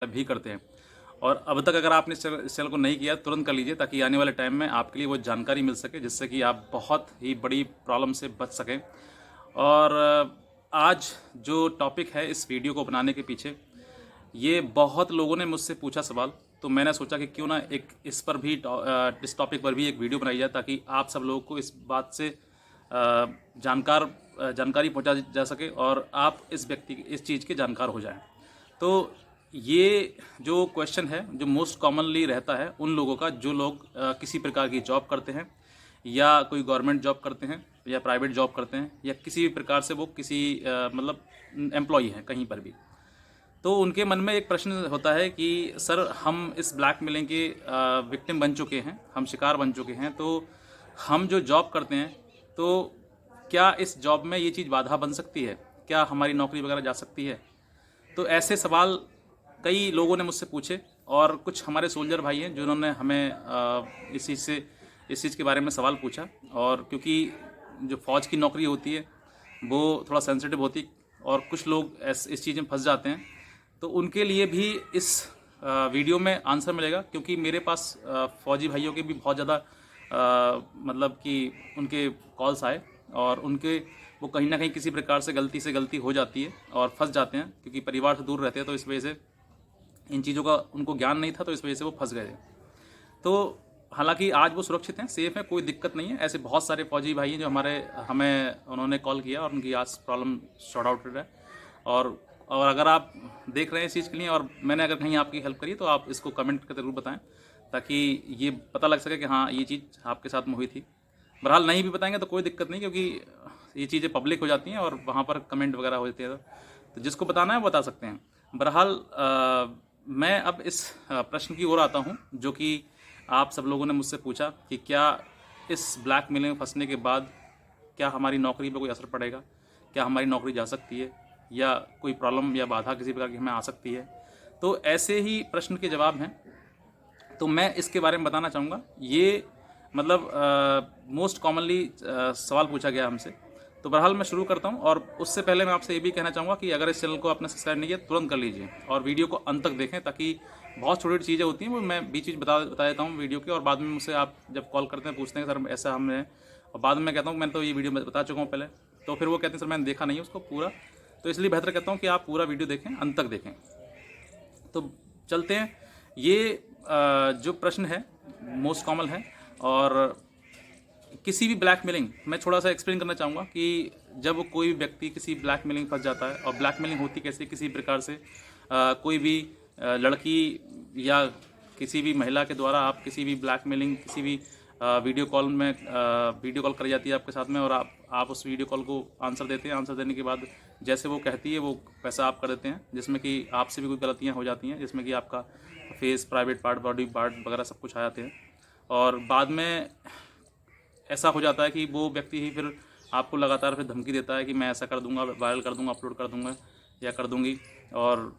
भी करते हैं। और अब तक अगर आपने इस चैनल को नहीं किया तुरंत कर लीजिए, ताकि आने वाले टाइम में आपके लिए वो जानकारी मिल सके जिससे कि आप बहुत ही बड़ी प्रॉब्लम से बच सकें। और आज जो टॉपिक है इस वीडियो को बनाने के पीछे, ये बहुत लोगों ने मुझसे पूछा सवाल, तो मैंने सोचा कि क्यों ना एक इस पर भी इस टॉपिक पर भी एक वीडियो बनाई जाए, ताकि आप सब लोगों को इस बात से जानकारी पहुंचा जा सके और आप इस चीज़ के जानकार हो जाएं। तो ये जो क्वेश्चन है जो मोस्ट कॉमनली रहता है उन लोगों का, जो लोग किसी प्रकार की जॉब करते हैं, या कोई गवर्नमेंट जॉब करते हैं, या प्राइवेट जॉब करते हैं, या किसी भी प्रकार से वो किसी मतलब एम्प्लॉई हैं कहीं पर भी। तो उनके मन में एक प्रश्न होता है कि सर, हम इस ब्लैकमेलिंग के विक्टिम बन चुके हैं, हम शिकार बन चुके हैं, तो हम जो जॉब करते हैं, तो क्या इस जॉब में ये चीज़ बाधा बन सकती है? क्या हमारी नौकरी वगैरह जा सकती है? तो ऐसे सवाल कई लोगों ने मुझसे पूछे, और कुछ हमारे सोल्जर भाई हैं जिन्होंने हमें इस चीज़ के बारे में सवाल पूछा। और क्योंकि जो फ़ौज की नौकरी होती है वो थोड़ा सेंसिटिव होती, और कुछ लोग इस चीज़ में फंस जाते हैं, तो उनके लिए भी इस वीडियो में आंसर मिलेगा। क्योंकि मेरे पास फ़ौजी भाइयों के भी बहुत ज़्यादा मतलब कि उनके कॉल्स आए, और उनके वो कहीं ना कहीं किसी प्रकार से गलती हो जाती है और फंस जाते हैं, क्योंकि परिवार से दूर रहते हैं, तो इस वजह से इन चीज़ों का उनको ज्ञान नहीं था, तो इस वजह से वो फंस गए थे। तो हालांकि आज वो सुरक्षित हैं, सेफ हैं, कोई दिक्कत नहीं है। ऐसे बहुत सारे फौजी भाई हैं जो हमें उन्होंने कॉल किया और उनकी आज प्रॉब्लम सॉर्ट आउट है। और अगर आप देख रहे हैं इस चीज़ के लिए, और मैंने अगर कहीं आपकी हेल्प करी, तो आप इसको कमेंट करके ज़रूर बताएं, ताकि ये पता लग सके कि हाँ, ये चीज़ आपके साथ में हुई थी। बहरहाल नहीं भी बताएंगे तो कोई दिक्कत नहीं, क्योंकि ये चीज़ें पब्लिक हो जाती हैं और वहाँ पर कमेंट वगैरह होते हैं, तो जिसको बताना है वो बता सकते हैं। बहरहाल मैं अब इस प्रश्न की ओर आता हूँ, जो कि आप सब लोगों ने मुझसे पूछा कि क्या इस ब्लैकमेलिंग में फंसने के बाद क्या हमारी नौकरी पर कोई असर पड़ेगा, क्या हमारी नौकरी जा सकती है, या कोई प्रॉब्लम या बाधा किसी प्रकार की हमें आ सकती है। तो ऐसे ही प्रश्न के जवाब हैं, तो मैं इसके बारे में बताना चाहूँगा। ये मतलब मोस्ट कॉमनली सवाल पूछा गया हमसे। तो बहरहाल मैं शुरू करता हूँ, और उससे पहले मैं आपसे ये भी कहना चाहूँगा कि अगर इस चैनल को आपने सब्सक्राइब नहीं किया तुरंत कर लीजिए, और वीडियो को अंत तक देखें, ताकि बहुत छोटी छोटी चीज़ें होती हैं वो मैं बीच बीच बता देता हूँ वीडियो के, और बाद में मुझसे आप जब कॉल करते हैं पूछते हैं सर ऐसा हमने, और बाद में मैं कहता हूँ मैंने तो ये वीडियो बता चुका हूँ पहले, तो फिर वो कहते हैं सर मैंने देखा नहीं है उसको पूरा। तो इसलिए बेहतर कहता हूँ कि आप पूरा वीडियो देखें, अंत तक देखें। तो चलते हैं। ये जो प्रश्न है मोस्ट कॉमन है, और किसी भी ब्लैकमेलिंग, मैं थोड़ा सा एक्सप्लेन करना चाहूँगा कि जब कोई भी व्यक्ति किसी ब्लैकमेलिंग फंस जाता है, और ब्लैकमेलिंग होती कैसे, किसी प्रकार से कोई भी लड़की या किसी भी महिला के द्वारा आप किसी भी ब्लैकमेलिंग, किसी भी वीडियो कॉल करी जाती है आपके साथ में, और आप उस वीडियो कॉल को आंसर देते हैं। आंसर देने के बाद जैसे वो कहती है वो पैसा आप कर देते हैं, जिसमें कि आपसे भी कोई गलतियाँ हो जाती हैं, जिसमें कि आपका face, private part, body part वगैरह सब कुछ आ जाते हैं। और बाद में ऐसा हो जाता है कि वो व्यक्ति ही फिर आपको लगातार फिर धमकी देता है कि मैं ऐसा कर दूंगा, वायरल कर दूंगा, अपलोड कर दूंगा या कर दूंगी, और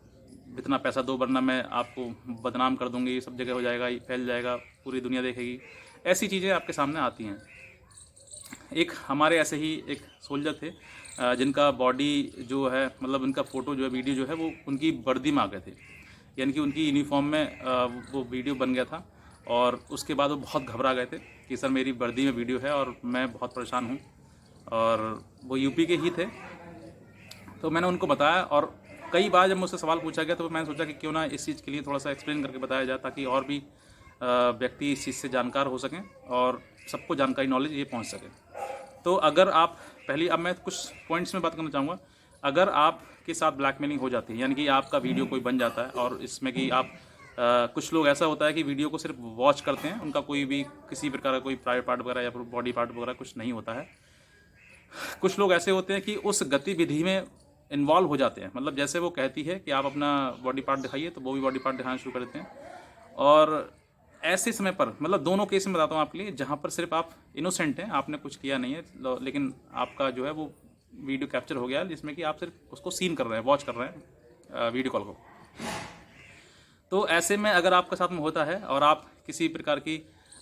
इतना पैसा दो वरना मैं आपको बदनाम कर दूंगी, सब जगह हो जाएगा, ये फैल जाएगा, पूरी दुनिया देखेगी। ऐसी चीज़ें आपके सामने आती हैं। एक हमारे ऐसे ही एक सोल्जर थे, जिनका बॉडी जो है, मतलब उनका फ़ोटो जो है, वीडियो जो है, वो उनकी वर्दी में आ गए थे, यानी कि उनकी यूनिफॉर्म में वो वीडियो बन गया था। और उसके बाद वो बहुत घबरा गए थे कि सर मेरी वर्दी में वीडियो है और मैं बहुत परेशान हूँ। और वो यूपी के ही थे। तो मैंने उनको बताया, और कई बार जब मुझसे सवाल पूछा गया तो मैंने सोचा कि क्यों ना इस चीज़ के लिए थोड़ा सा एक्सप्लेन करके बताया जाए, ताकि और भी व्यक्ति इस चीज़ से जानकार हो सकें और सबको जानकारी, नॉलेज ये पहुंच सके। तो अगर आप अब मैं कुछ पॉइंट्स में बात करना चाहूँगा। अगर आपके साथ ब्लैकमेलिंग हो जाती है, यानी कि आपका वीडियो कोई बन जाता है, और इसमें कि आप कुछ लोग ऐसा होता है कि वीडियो को सिर्फ वॉच करते हैं, उनका कोई भी किसी प्रकार का कोई प्राइवेट पार्ट वगैरह या फिर बॉडी पार्ट वगैरह कुछ नहीं होता है। कुछ लोग ऐसे होते हैं कि उस गतिविधि में इन्वॉल्व हो जाते हैं, मतलब जैसे वो कहती है कि आप अपना बॉडी पार्ट दिखाइए, तो वो भी बॉडी पार्ट दिखाना शुरू कर देते हैं। और ऐसे समय पर, मतलब दोनों केस में बताता हूँ आपके लिए, जहाँ पर सिर्फ आप इनोसेंट हैं, आपने कुछ किया नहीं है, लेकिन आपका जो है वो वीडियो कैप्चर हो गया, जिसमें कि आप सिर्फ उसको सीन कर रहे हैं, वॉच कर रहे हैं वीडियो कॉल को। तो ऐसे में अगर आपके साथ में होता है, और आप किसी प्रकार की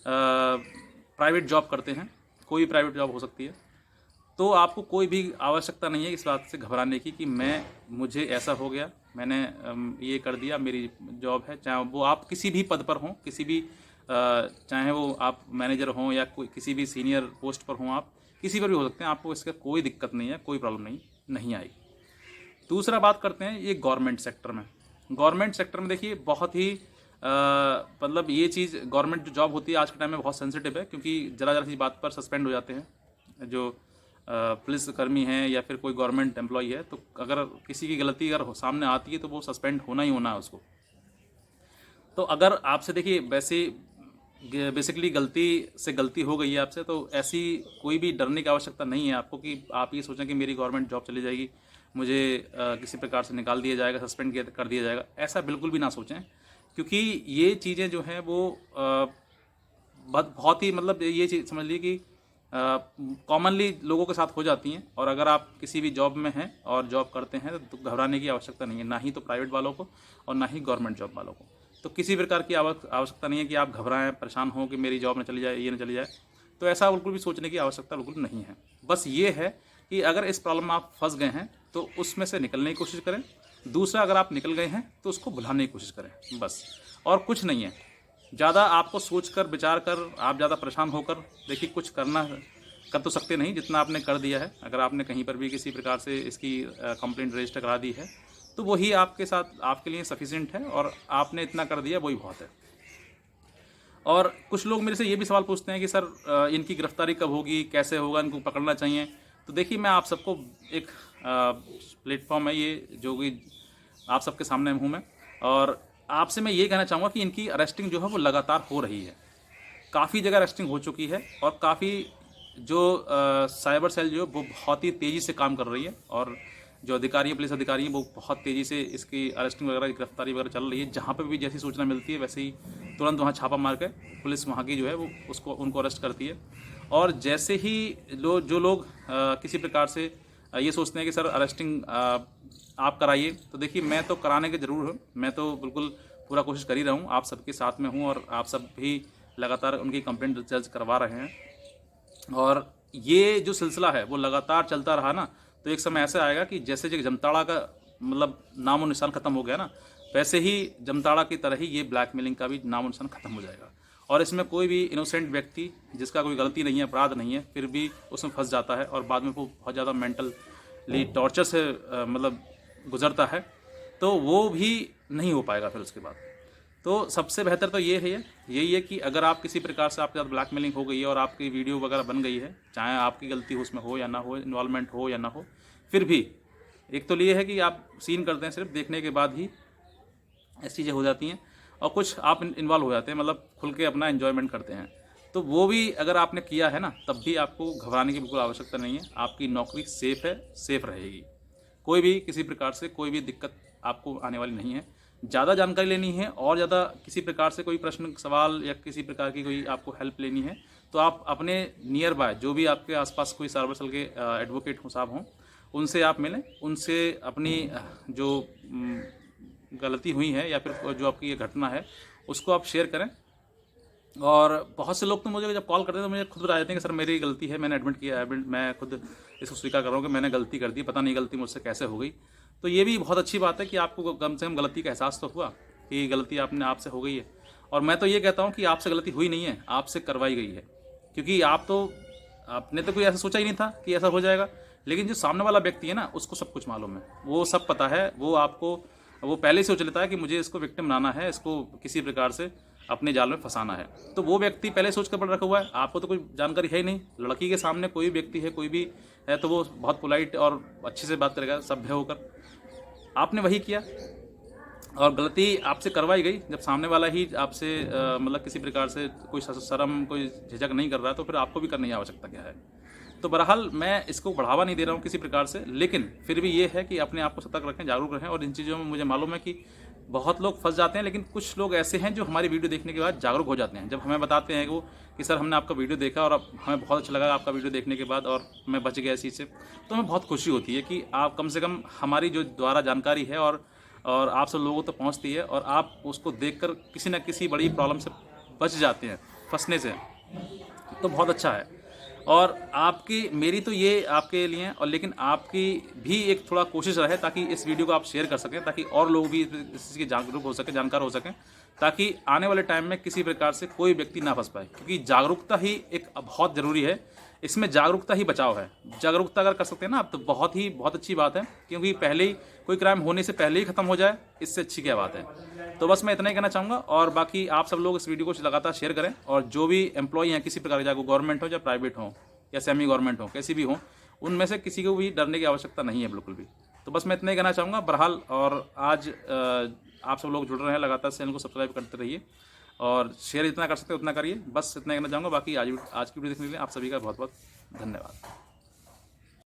प्राइवेट जॉब करते हैं, कोई भी प्राइवेट जॉब हो सकती है, तो आपको कोई भी आवश्यकता नहीं है इस बात से घबराने की कि मुझे ऐसा हो गया, मैंने ये कर दिया, मेरी जॉब है, चाहे वो आप किसी भी पद पर हों, किसी भी चाहे वो आप मैनेजर हों या कोई किसी भी सीनियर पोस्ट पर हों, आप किसी पर भी हो सकते हैं, आपको इसका कोई दिक्कत नहीं है, कोई प्रॉब्लम नहीं आएगी। दूसरा बात करते हैं ये गवर्नमेंट सेक्टर में। गवर्नमेंट सेक्टर में देखिए बहुत ही मतलब ये चीज़, गवर्नमेंट जो जॉब होती है आज के टाइम में बहुत सेंसिटिव है, क्योंकि ज़रा सी बात पर सस्पेंड हो जाते हैं जो पुलिस कर्मी हैं या फिर कोई गवर्नमेंट एम्प्लॉई है। तो अगर किसी की गलती अगर सामने आती है तो वो सस्पेंड होना ही होना है उसको। तो अगर आपसे देखिए वैसे बेसिकली गलती हो गई है आपसे, तो ऐसी कोई भी डरने की आवश्यकता नहीं है आपको कि आप ये सोचें कि मेरी गवर्नमेंट जॉब चली जाएगी, मुझे किसी प्रकार से निकाल दिया जाएगा, सस्पेंड कर दिया जाएगा। ऐसा बिल्कुल भी ना सोचें, क्योंकि ये चीज़ें जो हैं वो बहुत ही मतलब ये चीज़ समझ लीजिए कि कॉमनली लोगों के साथ हो जाती हैं। और अगर आप किसी भी जॉब में हैं और जॉब करते हैं तो घबराने की आवश्यकता नहीं है, ना ही तो प्राइवेट वालों को और ना ही गवर्नमेंट जॉब वालों को। तो किसी प्रकार की आवश्यकता नहीं है कि आप घबराएं, परेशान हों कि मेरी जॉब न चली जाए, ये न चली जाए। तो ऐसा बिल्कुल भी सोचने की आवश्यकता बिल्कुल नहीं है। बस ये है कि अगर इस प्रॉब्लम में आप फंस गए हैं तो उसमें से निकलने की कोशिश करें। दूसरा, अगर आप निकल गए हैं तो उसको भुलाने की कोशिश करें, बस, और कुछ नहीं है। ज़्यादा आपको सोचकर विचार कर आप ज़्यादा परेशान होकर देखिए कुछ कर तो सकते नहीं, जितना आपने कर दिया है। अगर आपने कहीं पर भी किसी प्रकार से इसकी कंप्लेंट रजिस्टर करा दी है तो वही आपके साथ आपके लिए सफिशिएंट है, और आपने इतना कर दिया वही बहुत है। और कुछ लोग मेरे से ये भी सवाल पूछते हैं कि सर इनकी गिरफ्तारी कब होगी, कैसे होगा, इनको पकड़ना चाहिए। तो देखिए मैं आप सबको एक प्लेटफॉर्म है ये जो कि आप सबके सामने हूँ मैं, और आपसे मैं ये कहना चाहूँगा कि इनकी अरेस्टिंग जो है वो लगातार हो रही है। काफ़ी जगह अरेस्टिंग हो चुकी है, और काफ़ी जो साइबर सेल जो वो बहुत ही तेज़ी से काम कर रही है, और जो अधिकारी हैं, पुलिस अधिकारी हैं, वो बहुत तेज़ी से इसकी अरेस्टिंग वगैरह, गिरफ्तारी वगैरह चल रही है। जहाँ पर भी जैसी सूचना मिलती है वैसे ही तुरंत वहाँ छापा मार के पुलिस वहाँ की जो है वो उनको अरेस्ट करती है। और जैसे ही जो लोग किसी प्रकार से ये सोचते हैं कि सर अरेस्टिंग आप कराइए, तो देखिए मैं तो कराने के ज़रूर हूँ, मैं तो बिल्कुल पूरा कोशिश कर ही रहा हूँ, आप सबके साथ में हूँ, और आप सब भी लगातार उनकी कंप्लेंट दर्ज करवा रहे हैं। और ये जो सिलसिला है वो लगातार चलता रहा ना, तो एक समय ऐसा आएगा कि जैसे जमताड़ा का मतलब नामो निशान खत्म हो गया ना, वैसे ही जमताड़ा की तरह ही ये ब्लैकमेलिंग का भी नामो निशान खत्म हो जाएगा। और इसमें कोई भी इनोसेंट व्यक्ति जिसका कोई गलती नहीं है, अपराध नहीं है, फिर भी उसमें फंस जाता है, और बाद में वो बहुत ज़्यादा मेंटली टॉर्चर से मतलब गुजरता है, तो वो भी नहीं हो पाएगा फिर उसके बाद। तो सबसे बेहतर तो यही है कि अगर आप किसी प्रकार से आपके साथ ब्लैकमेलिंग हो गई है और आपकी वीडियो वगैरह बन गई है, चाहे आपकी गलती उसमें हो या ना हो, इन्वॉल्वमेंट हो या ना हो, फिर भी एक तो ये है कि आप सीन करते हैं, सिर्फ देखने के बाद ही ऐसी चीज़ें हो जाती हैं, और कुछ आप इन्वॉल्व हो जाते हैं, मतलब खुल के अपना एन्जॉयमेंट करते हैं। तो वो भी अगर आपने किया है ना, तब भी आपको घबराने की बिल्कुल आवश्यकता नहीं है। आपकी नौकरी सेफ़ है, सेफ़ रहेगी। कोई भी किसी प्रकार से कोई भी दिक्कत आपको आने वाली नहीं है। ज़्यादा जानकारी लेनी है और ज़्यादा किसी प्रकार से कोई प्रश्न सवाल या किसी प्रकार की कोई आपको हेल्प लेनी है, तो आप अपने नियर बाय जो भी आपके आसपास कोई साइबर सेल के एडवोकेट हों, साहब हों, उनसे आप मिलें, उनसे अपनी जो गलती हुई है या फिर जो आपकी ये घटना है उसको आप शेयर करें। और बहुत से लोग तो मुझे जब कॉल करते हैं तो मुझे खुद बता देते हैं कि सर मेरी गलती है, मैंने एडमिट किया है, मैं खुद इसको स्वीकार कर रहा हूँ कि मैंने गलती कर दी, पता नहीं गलती मुझसे कैसे हो गई। तो ये भी बहुत अच्छी बात है कि आपको कम से कम गलती का एहसास तो हुआ कि गलती आपसे हो गई है। और मैं तो ये कहता हूँ कि आपसे गलती हुई नहीं है, आपसे करवाई गई है, क्योंकि आपने तो कोई ऐसा सोचा ही नहीं था कि ऐसा हो जाएगा। लेकिन जो सामने वाला व्यक्ति है ना, उसको सब कुछ मालूम है, वो सब पता है, वो पहले से सोच लेता है कि मुझे इसको विक्टिम बनाना है, इसको किसी प्रकार से अपने जाल में फंसाना है। तो वो व्यक्ति पहले सोच कर पड़ रखा हुआ है, आपको तो कोई जानकारी है ही नहीं। लड़की के सामने कोई व्यक्ति है, कोई भी है, तो वो बहुत पोलाइट और अच्छे से बात करेगा, सभ्य होकर। आपने वही किया और गलती आपसे करवाई गई। जब सामने वाला ही आपसे मतलब किसी प्रकार से कोई शर्म, कोई झिझक नहीं कर रहा है, तो फिर आपको भी करने की आवश्यकता क्या है। तो बहरहाल मैं इसको बढ़ावा नहीं दे रहा हूँ किसी प्रकार से, लेकिन फिर भी ये है कि अपने आप को सतर्क रखें, जागरूक रहें। और इन चीज़ों में मुझे मालूम है कि बहुत लोग फंस जाते हैं, लेकिन कुछ लोग ऐसे हैं जो हमारी वीडियो देखने के बाद जागरूक हो जाते हैं। जब हमें बताते हैं कि सर हमने आपका वीडियो देखा और अब हमें बहुत अच्छा लगा आपका वीडियो देखने के बाद, और मैं बच गया इस चीज़ से, तो हमें बहुत खुशी होती है कि आप कम से कम हमारी जो द्वारा जानकारी है और आप सब लोगों तक पहुंचती है, और आप उसको देखकर किसी न किसी बड़ी प्रॉब्लम से बच जाते हैं, फंसने से। तो बहुत अच्छा है। और आपकी मेरी तो ये आपके लिए है, और लेकिन आपकी भी एक थोड़ा कोशिश रहे ताकि इस वीडियो को आप शेयर कर सकें, ताकि और लोग भी इस चीज़ के जागरूक हो सके, जानकार हो सकें, ताकि आने वाले टाइम में किसी प्रकार से कोई व्यक्ति ना फंस पाए। क्योंकि जागरूकता ही एक बहुत ज़रूरी है, इसमें जागरूकता ही बचाव है। जागरूकता अगर कर सकते हैं ना आप, तो बहुत अच्छी बात है, क्योंकि पहले ही कोई क्राइम होने से पहले ही ख़त्म हो जाए, इससे अच्छी क्या बात है। तो बस मैं इतना ही कहना चाहूँगा, और बाकी आप सब लोग इस वीडियो को लगातार शेयर करें, और जो भी एम्प्लॉई हैं किसी प्रकार के, चाहे वो गवर्नमेंट हो या प्राइवेट हो या सेमी गवर्नमेंट हो, कैसी भी हो, उनमें से किसी को भी डरने की आवश्यकता नहीं है बिल्कुल भी। तो बस मैं इतना ही कहना चाहूँगा बहरहाल। और आज आप सब लोग जुड़ रहे हैं, लगातार चैनल को सब्सक्राइब करते रहिए, और शेयर जितना कर सकते हैं उतना करिए। बस इतना कहना चाहूँगा। बाकी आज की वीडियो देखने के लिए आप सभी का बहुत बहुत धन्यवाद।